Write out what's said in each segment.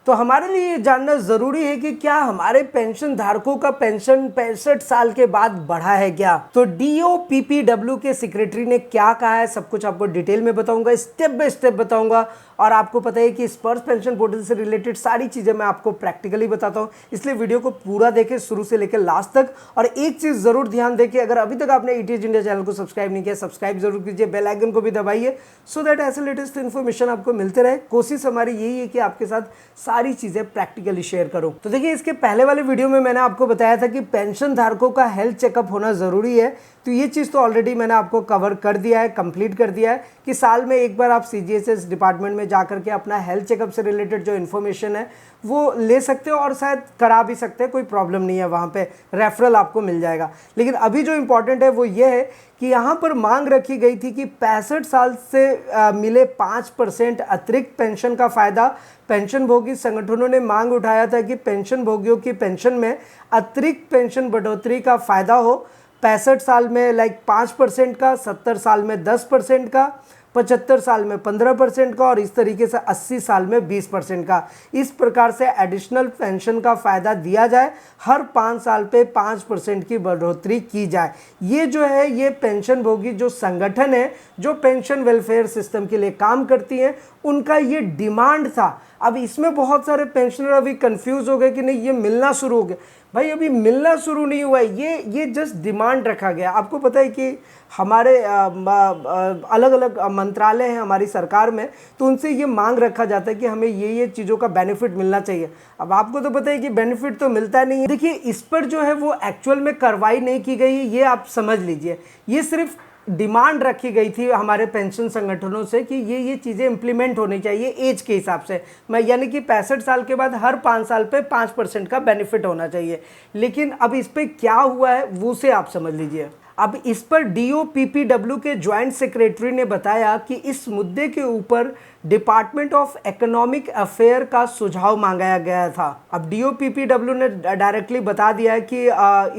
तो हमारे लिए ये जानना ज़रूरी है कि क्या हमारे पेंशन धारकों का पेंशन 65 साल के बाद बढ़ा है क्या। तो DOPPW के सेक्रेटरी ने क्या कहा है, सब कुछ आपको डिटेल में बताऊंगा, स्टेप बाय स्टेप बताऊंगा। और आपको पता है कि स्पर्श पेंशन पोर्टल से रिलेटेड सारी चीज़ें मैं आपको प्रैक्टिकली बताता हूँ, इसलिए वीडियो को पूरा देखें शुरू से लेकर लास्ट तक। और एक चीज़ ज़रूर ध्यान दें कि अगर अभी तक आपने ETH इंडिया चैनल को सब्सक्राइब नहीं किया, सब्सक्राइब जरूर कीजिए, बेल आइकन को भी दबाइए, सो दैट ऐसे लेटेस्ट इन्फॉर्मेशन आपको मिलते रहे। कोशिश हमारी यही है कि आपके साथ सारी चीज़ें प्रैक्टिकली शेयर करूं। तो देखिए, इसके पहले वाले वीडियो में मैंने आपको बताया था कि पेंशन धारकों का हेल्थ चेकअप होना ज़रूरी है। तो ये चीज़ तो ऑलरेडी मैंने आपको कवर कर दिया है, कंप्लीट कर दिया है कि साल में एक बार आप CGHS डिपार्टमेंट में जा करके अपना हेल्थ चेकअप से रिलेटेड जो इन्फॉर्मेशन है वो ले सकते हो, और शायद करा भी सकते हैं, कोई प्रॉब्लम नहीं है, वहाँ पे रेफरल आपको मिल जाएगा। लेकिन अभी जो इम्पोर्टेंट है वो ये है कि यहाँ पर मांग रखी गई थी कि 65 साल से मिले 5% अतिरिक्त पेंशन का फ़ायदा। पेंशन भोगी संगठनों ने मांग उठाया था कि पेंशन भोगियों की पेंशन में अतिरिक्त पेंशन बढ़ोतरी का फ़ायदा हो। 65 साल में 5% का, 70 साल में 10% का, 75 साल में 15% का, और इस तरीके से 80 साल में 20% का। इस प्रकार से एडिशनल पेंशन का फ़ायदा दिया जाए, हर 5 साल पे 5% की बढ़ोतरी की जाए। ये जो है, ये पेंशन भोगी जो संगठन है, जो पेंशन वेलफेयर सिस्टम के लिए काम करती हैं, उनका ये डिमांड था। अब इसमें बहुत सारे पेंशनर अभी कंफ्यूज हो गए कि नहीं ये मिलना शुरू हो गया। भाई अभी मिलना शुरू नहीं हुआ है, ये जस्ट डिमांड रखा गया। आपको पता है कि हमारे अलग अलग मंत्रालय हैं हमारी सरकार में, तो उनसे ये मांग रखा जाता है कि हमें ये चीज़ों का बेनिफिट मिलना चाहिए। अब आपको तो पता है कि बेनिफिट तो मिलता नहीं है। देखिए, इस पर जो है वो एक्चुअल में कार्रवाई नहीं की गई, ये आप समझ लीजिए। ये सिर्फ डिमांड रखी गई थी हमारे पेंशन संगठनों से कि ये चीज़ें इंप्लीमेंट होनी चाहिए एज के हिसाब से। मैं यानी कि 65 साल के बाद हर 5 साल पे 5% का बेनिफिट होना चाहिए। लेकिन अब इस पे क्या हुआ है वो से आप समझ लीजिए। अब इस पर DOPPW के ज्वाइंट सेक्रेटरी ने बताया कि इस मुद्दे के ऊपर डिपार्टमेंट ऑफ इकोनॉमिक अफेयर का सुझाव मांगा गया था। अब DOPPW ने डायरेक्टली बता दिया है कि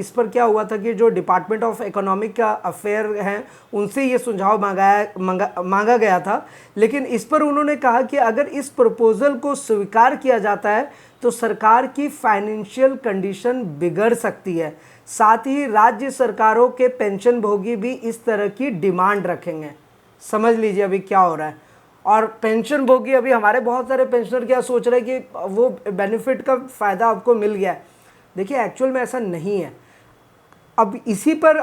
इस पर क्या हुआ था कि जो डिपार्टमेंट ऑफ इकोनॉमिक अफेयर हैं उनसे ये सुझाव मांगा गया था। लेकिन इस पर उन्होंने कहा कि अगर इस प्रपोजल को स्वीकार किया जाता है तो सरकार की फाइनेंशियल कंडीशन बिगड़ सकती है। साथ ही राज्य सरकारों के पेंशन भोगी भी इस तरह की डिमांड रखेंगे। समझ लीजिए अभी क्या हो रहा है। और पेंशन भोगी, अभी हमारे बहुत सारे पेंशनर क्या सोच रहे हैं कि वो बेनिफिट का फ़ायदा आपको मिल गया है। देखिए, एक्चुअल में ऐसा नहीं है। अब इसी पर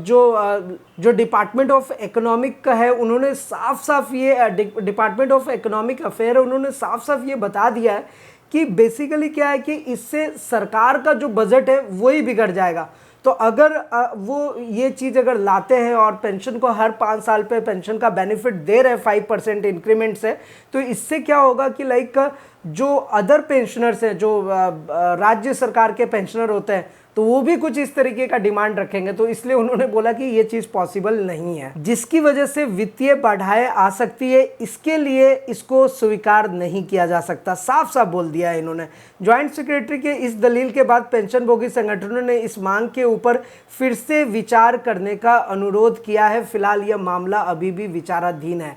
जो डिपार्टमेंट ऑफ इकोनॉमिक का है, उन्होंने साफ साफ ये डिपार्टमेंट ऑफ इकोनॉमिक अफेयर है, उन्होंने साफ साफ ये बता दिया है कि बेसिकली क्या है कि इससे सरकार का जो बजट है वही बिगड़ जाएगा। तो अगर वो ये चीज़ अगर लाते हैं और पेंशन को हर 5 साल पे पेंशन का बेनिफिट दे रहे हैं 5% इंक्रीमेंट से, तो इससे क्या होगा कि जो अदर पेंशनर्स हैं, जो राज्य सरकार के पेंशनर होते हैं, तो वो भी कुछ इस तरीके का डिमांड रखेंगे। तो इसलिए उन्होंने बोला कि ये चीज़ पॉसिबल नहीं है, जिसकी वजह से वित्तीय बाधाएं आ सकती है। इसके लिए इसको स्वीकार नहीं किया जा सकता, साफ साफ बोल दिया है इन्होंने। ज्वाइंट सेक्रेटरी के इस दलील के बाद पेंशन भोगी संगठनों ने इस मांग के ऊपर फिर से विचार करने का अनुरोध किया है। फिलहाल यह मामला अभी भी विचाराधीन है।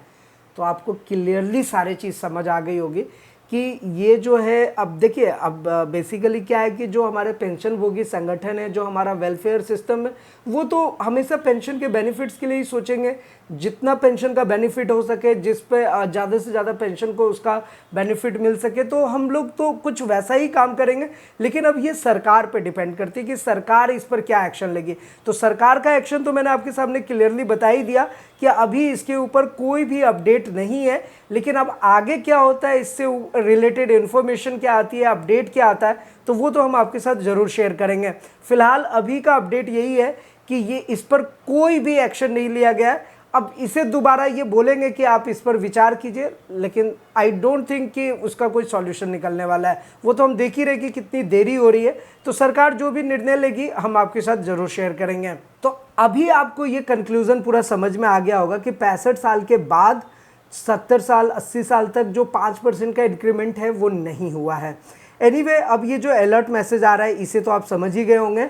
तो आपको क्लियरली सारी चीज़ समझ आ गई होगी कि ये जो है, अब देखिए, अब बेसिकली क्या है कि जो हमारे पेंशन भोगी संगठन है, जो हमारा वेलफेयर सिस्टम है, वो तो हमेशा पेंशन के बेनिफिट्स के लिए ही सोचेंगे। जितना पेंशन का बेनिफिट हो सके, जिस पे ज़्यादा से ज़्यादा पेंशन को उसका बेनिफिट मिल सके, तो हम लोग तो कुछ वैसा ही काम करेंगे। लेकिन अब ये सरकार पे डिपेंड करती है कि सरकार इस पर क्या एक्शन लेगी। तो सरकार का एक्शन तो मैंने आपके सामने क्लियरली बता ही दिया कि अभी इसके ऊपर कोई भी अपडेट नहीं है। लेकिन अब आगे क्या होता है, इससे रिलेटेड इन्फॉर्मेशन क्या आती है, अपडेट क्या आता है, तो वो तो हम आपके साथ ज़रूर शेयर करेंगे। फिलहाल अभी का अपडेट यही है कि ये इस पर कोई भी एक्शन नहीं लिया गया है। अब इसे दोबारा ये बोलेंगे कि आप इस पर विचार कीजिए, लेकिन आई डोंट थिंक कि उसका कोई सॉल्यूशन निकलने वाला है। वो तो हम देख ही रहे कि कितनी देरी हो रही है। तो सरकार जो भी निर्णय लेगी हम आपके साथ ज़रूर शेयर करेंगे। तो अभी आपको ये कंक्लूजन पूरा समझ में आ गया होगा कि 65 साल के बाद 70 साल 80 साल तक जो 5% का इंक्रीमेंट है वो नहीं हुआ है। एनीवे, अब ये जो अलर्ट मैसेज आ रहा है इसे तो आप समझ ही गए होंगे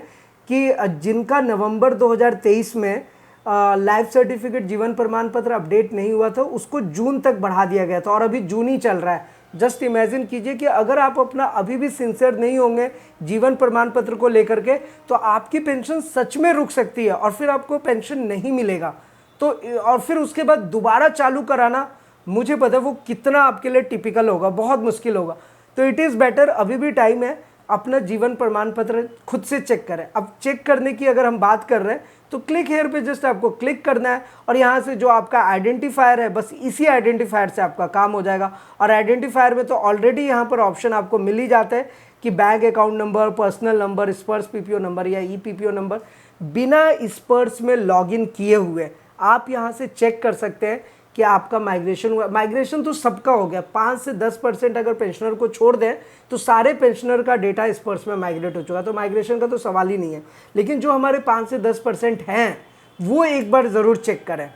कि जिनका नवंबर 2023 में लाइफ सर्टिफिकेट जीवन प्रमाण पत्र अपडेट नहीं हुआ था, उसको जून तक बढ़ा दिया गया था, और अभी जून ही चल रहा है। जस्ट इमेजिन कीजिए कि अगर आप अपना अभी भी सिंसियर नहीं होंगे जीवन प्रमाण पत्र को लेकर के, तो आपकी पेंशन सच में रुक सकती है और फिर आपको पेंशन नहीं मिलेगा। तो और फिर उसके बाद दोबारा चालू कराना, मुझे पता है वो कितना आपके लिए टिपिकल होगा, बहुत मुश्किल होगा। तो इट इज़ बेटर, अभी भी टाइम है, अपना जीवन प्रमाण पत्र खुद से चेक करें। अब चेक करने की अगर हम बात कर रहे हैं तो क्लिक हेयर पे जस्ट आपको क्लिक करना है और यहाँ से जो आपका आइडेंटिफायर है, बस इसी आइडेंटिफायर से आपका काम हो जाएगा। और आइडेंटिफायर में तो ऑलरेडी यहाँ पर ऑप्शन आपको मिल ही जाता है कि bank account number, personal number, स्पर्श पीपीओ नंबर या ई पीपीओ नंबर। बिना स्पर्श में लॉगिन किए हुए आप यहाँ से चेक कर सकते हैं कि आपका माइग्रेशन हुआ। माइग्रेशन तो सबका हो गया, 5 से 10% अगर पेंशनर को छोड़ दें तो सारे पेंशनर का डेटा स्पर्श में माइग्रेट हो चुका, तो माइग्रेशन का तो सवाल ही नहीं है। लेकिन जो हमारे 5 से 10% हैं वो एक बार ज़रूर चेक करें।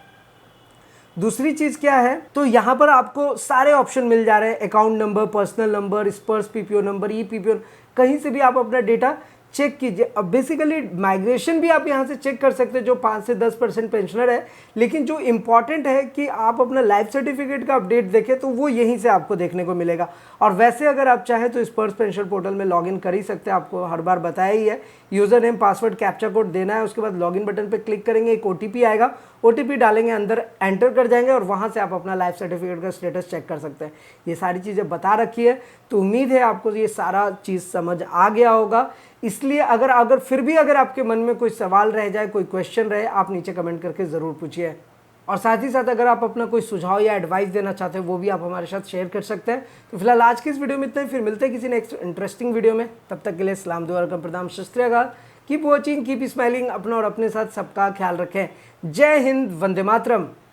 दूसरी चीज़ क्या है, तो यहाँ पर आपको सारे ऑप्शन मिल जा रहे हैं, अकाउंट नंबर, पर्सनल नंबर, स्पर्श पीपीओ नंबर, ई पीपीओ, कहीं से भी आप अपना डेटा चेक कीजिए। अब बेसिकली माइग्रेशन भी आप यहाँ से चेक कर सकते हैं जो 5 से 10% पेंशनर है। लेकिन जो इम्पॉर्टेंट है कि आप अपना लाइफ सर्टिफिकेट का अपडेट देखें तो वो यहीं से आपको देखने को मिलेगा। और वैसे अगर आप चाहें तो स्पर्श पेंशन पोर्टल में लॉगिन कर ही सकते हैं, आपको हर बार बताया ही है। User name, password, captcha code देना है, उसके बाद लॉगिन बटन पर क्लिक करेंगे, एक OTP आएगा, OTP डालेंगे, अंदर एंटर कर जाएंगे और वहाँ से आप अपना लाइफ सर्टिफिकेट का स्टेटस चेक कर सकते हैं। ये सारी चीज़ें बता रखी है, तो उम्मीद है आपको ये सारा चीज़ समझ आ गया होगा। इसलिए अगर फिर भी अगर आपके मन में कोई सवाल रह जाए, कोई क्वेश्चन रहे, आप नीचे कमेंट करके ज़रूर पूछिए। और साथ ही साथ अगर आप अपना कोई सुझाव या एडवाइस देना चाहते हैं वो भी आप हमारे साथ शेयर कर सकते हैं। तो फिलहाल आज की इस वीडियो में इतना ही, फिर मिलते हैं किसी नेक्स्ट इंटरेस्टिंग वीडियो में। तब तक के लिए सलाम, दुआ, प्रणाम, सत श्री अकाल। कीप वॉचिंग, कीप स्माइलिंग, अपना और अपने साथ सबका ख्याल रखें। जय हिंद, वंदे मातरम।